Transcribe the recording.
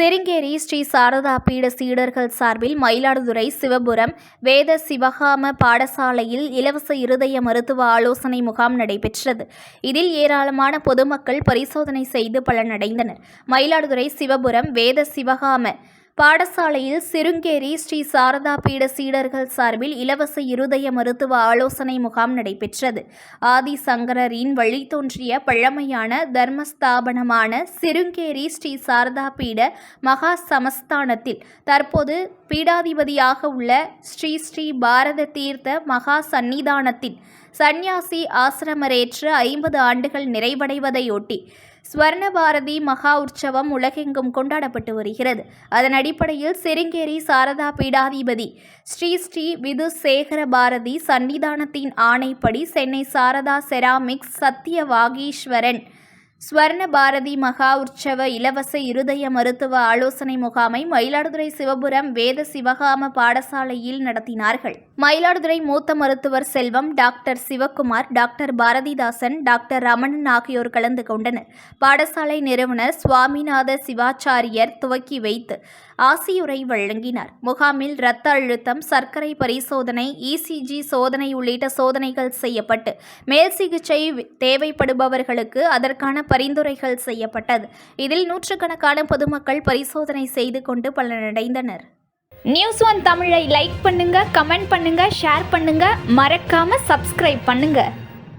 சிருங்கேரி ஸ்ரீ சாரதா பீட சீடர்கள் சார்பில் மயிலாடுதுறை சிவபுரம் வேத சிவகாம பாடசாலையில் இலவச இருதய மருத்துவ ஆலோசனை முகாம் நடைபெற்றது. இதில் ஏராளமான பொதுமக்கள் பரிசோதனை செய்து பலனடைந்தனர். மயிலாடுதுறை சிவபுரம் வேத சிவகாம பாடசாலையில் சிருங்கேரி ஸ்ரீ சாரதா பீட சீடர்கள் சார்பில் இலவச இருதய மருத்துவ ஆலோசனை முகாம் நடைபெற்றது. ஆதிசங்கரரின் வழித்தோன்றிய பழமையான தர்மஸ்தாபனமான சிருங்கேரி ஸ்ரீ சாரதா பீட மகா சமஸ்தானத்தில் தற்போது பீடாதிபதியாக உள்ள ஸ்ரீ ஸ்ரீ பாரத தீர்த்த மகா சந்நிதானத்தின் சந்நியாசி ஆசிரமரேற்று 50 ஆண்டுகள் நிறைவடைவதையொட்டி ஸ்வர்ணபாரதி மகா உற்சவம் உலகெங்கும் கொண்டாடப்பட்டு வருகிறது. அதன் அடிப்படையில் சிருங்கேரி சாரதா பீடாதிபதி ஸ்ரீ ஸ்ரீ விதுசேகர பாரதி சன்னிதானத்தின் ஆணைப்படி சென்னை சாரதா செராமிக்ஸ் சத்தியவாகீஸ்வரன் ஸ்வர்ணபாரதி மகா உற்சவ இலவச இருதய மருத்துவ ஆலோசனை முகாமை மயிலாடுதுறை சிவபுரம் வேத சிவகாம பாடசாலையில் நடத்தினார்கள். மயிலாடுதுறை மூத்த மருத்துவர் Selvam, doctor Sivakumar, doctor Bharathidasan, doctor Ramanan ஆகியோர் கலந்து கொண்டனர். பாடசாலை நிறுவனர் சுவாமிநாத சிவாச்சாரியர் துவக்கி வைத்து ஆசியுரை வழங்கினார். முகாமில் இரத்த அழுத்தம், சர்க்கரை பரிசோதனை, இசிஜி சோதனை உள்ளிட்ட சோதனைகள் செய்யப்பட்டு மேல் சிகிச்சை தேவைப்படுபவர்களுக்கு அதற்கான பரிந்துரைகள் செய்யப்பட்டது. இதில் நூற்றுக்கணக்கான பொதுமக்கள் பரிசோதனை செய்து கொண்டு பலனடைந்தனர். நியூஸ் ஒன் தமிழை லைக் பண்ணுங்க, கமெண்ட் பண்ணுங்க, ஷேர் பண்ணுங்க, மறக்காம சப்ஸ்கிரைப் பண்ணுங்க.